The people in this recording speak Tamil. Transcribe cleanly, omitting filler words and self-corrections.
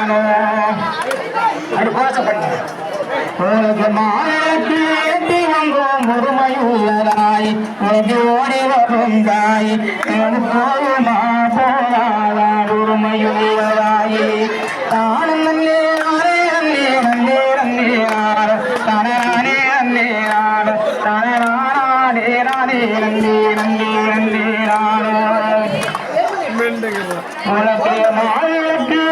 நானோ அது கோசப்பட்ட உனக்கு மாலைக்கு ஏற்றி வந்தோம் முதுமையுள்ளதாய் ஓடி வருந்தாய் போயுமா போராடார் உரிமையுள்ளதாயே தானும் நன்னே நானே நன்னே நன்னே நன்னே தானே நன்னே நாடு தானே நானே நன்னே நன்னே நன்னே நாடு உனக்கு மாலைக்கு